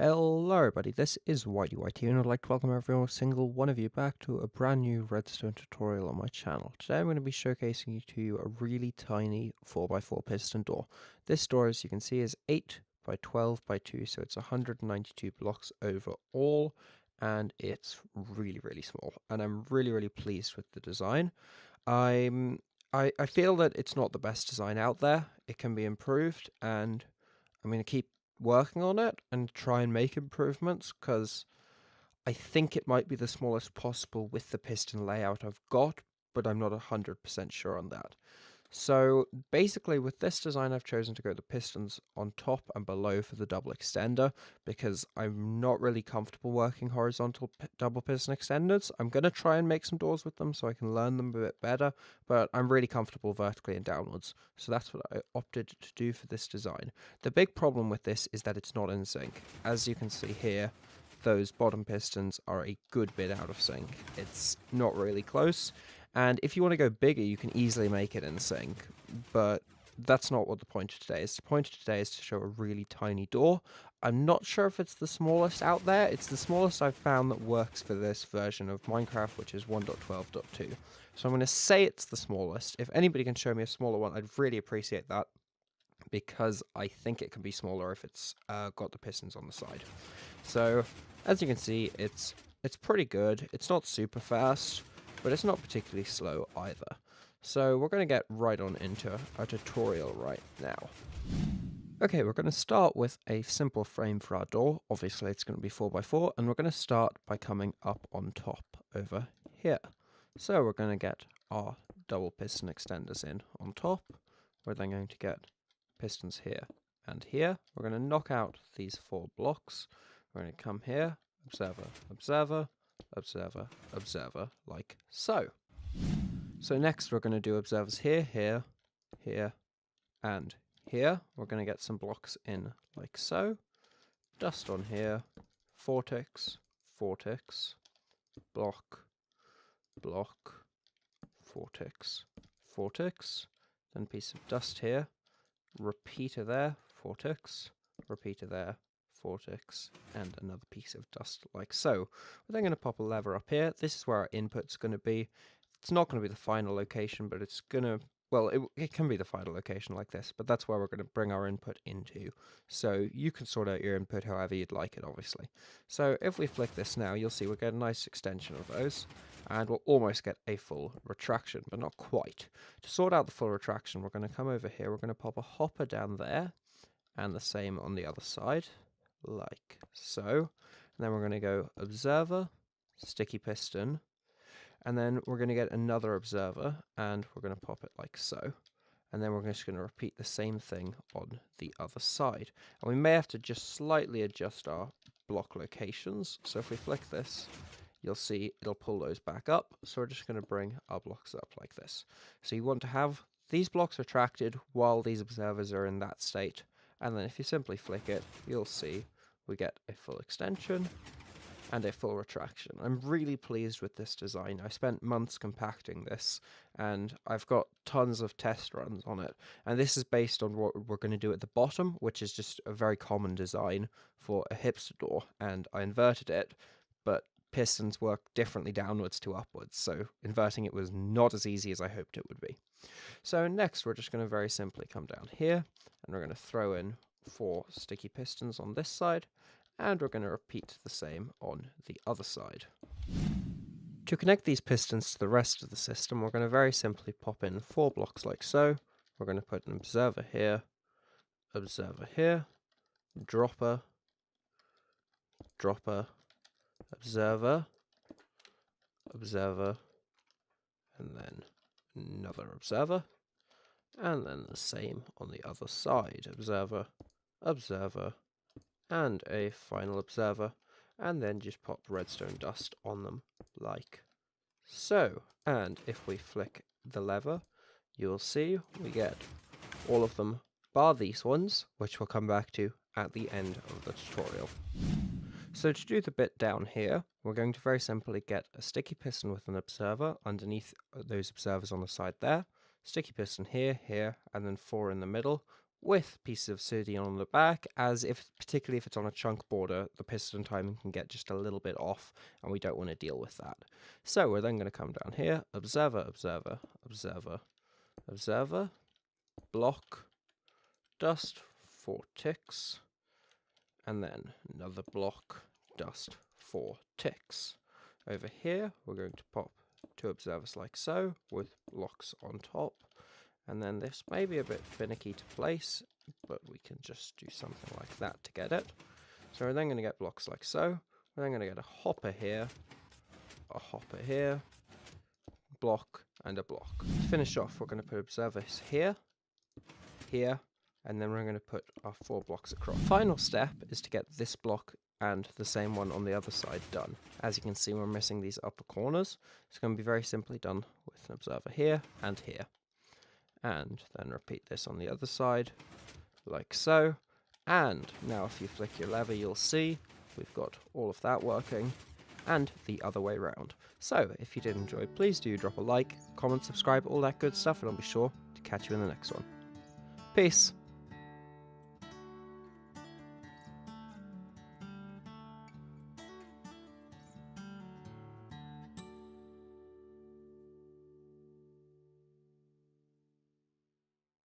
Hello everybody, this is YDYT and I'd like to welcome every single one of you back to a brand new redstone tutorial on my channel. Today I'm going to be showcasing to you a really tiny 4x4 piston door. This door, as you can see, is 8 by 12 by 2, so it's 192 blocks overall, and it's really small, and I'm really pleased with the design. I feel that it's not the best design out there. It can be improved, and I'm going to keep working on it and try and make improvements, because I think it might be the smallest possible with the piston layout I've got, but I'm not 100% sure on that. So basically with this design I've chosen to go the pistons on top and below for the double extender, because I'm not really comfortable working horizontal double piston extenders. I'm going to try and make some doors with them so I can learn them a bit better, but I'm really comfortable vertically and downwards, so that's what I opted to do for this design. The big problem with this is that it's not in sync. As you can see here, those bottom pistons are a good bit out of sync. It's not really close. And if you want to go bigger, you can easily make it in sync, but that's not what the point of today is. The point of today is to show a really tiny door. I'm not sure if it's the smallest out there. It's the smallest I've found that works for this version of Minecraft, which is 1.12.2. So I'm going to say it's the smallest. If anybody can show me a smaller one, I'd really appreciate that, because I think it can be smaller if it's got the pistons on the side. So as you can see, it's pretty good. It's not super fast, but it's not particularly slow either. So we're going to get right on into our tutorial right now. Okay, we're going to start with a simple frame for our door. Obviously it's going to be 4x4, and we're going to start by coming up on top over here. So we're going to get our double piston extenders in on top. We're then going to get pistons here and here. We're going to knock out these 4 blocks. We're going to come here, observer, observer, observer, observer, like so. So next we're going to do observers here, here, here, and here. We're going to get some blocks in like so. Dust on here, vortex, vortex, block, block, vortex, vortex, then piece of dust here, repeater there, vortex, repeater there, vortex, and another piece of dust like so. We're then going to pop a lever up here. This is where our input's going to be. It's not going to be the final location, but it's going to, well, it can be the final location like this, but that's where we're going to bring our input into. So you can sort out your input however you'd like it, obviously. So if we flick this now, you'll see we'll get a nice extension of those, and we'll almost get a full retraction, but not quite. To sort out the full retraction, we're going to come over here, we're going to pop a hopper down there, and the same on the other side, like so. And then we're going to go observer, sticky piston, and then we're going to get another observer, and we're going to pop it like so. And then we're just going to repeat the same thing on the other side. And we may have to just slightly adjust our block locations. So if we flick this, you'll see it'll pull those back up. So we're just going to bring our blocks up like this. So you want to have these blocks retracted while these observers are in that state. And then if you simply flick it, you'll see we get a full extension and a full retraction. I'm really pleased with this design. I spent months compacting this, and I've got tons of test runs on it. And this is based on what we're going to do at the bottom, which is just a very common design for a hipster door, and I inverted it, but pistons work differently downwards to upwards, so inverting it was not as easy as I hoped it would be. So next we're just going to very simply come down here, and we're going to throw in 4 sticky pistons on this side, and we're going to repeat the same on the other side. To connect these pistons to the rest of the system, we're going to very simply pop in 4 blocks like so. We're going to put an observer here, dropper, dropper, observer, observer, and then another observer, and then the same on the other side, observer, observer, and a final observer, and then just pop redstone dust on them like so. And if we flick the lever, you'll see we get all of them bar these ones, which we'll come back to at the end of the tutorial. So to do the bit down here, we're going to very simply get a sticky piston with an observer underneath those observers on the side there, sticky piston here, here, and then 4 in the middle, with pieces of obsidian on the back, particularly if it's on a chunk border, the piston timing can get just a little bit off, and we don't want to deal with that. So we're then going to come down here, observer, observer, observer, observer, block, dust, 4 ticks, and then another block, dust, 4 ticks. Over here, we're going to pop 2 observers like so, with blocks on top. And then this may be a bit finicky to place, but we can just do something like that to get it. So we're then going to get blocks like so. We're then going to get a hopper here, block, and a block. To finish off, we're going to put observers here, here, and then we're going to put our 4 blocks across. Final step is to get this block and the same one on the other side done. As you can see, we're missing these upper corners. It's going to be very simply done with an observer here and here. And then repeat this on the other side, like so. And now if you flick your lever, you'll see we've got all of that working, and the other way around. So if you did enjoy, please do drop a like, comment, subscribe, all that good stuff, and I'll be sure to catch you in the next one. Peace!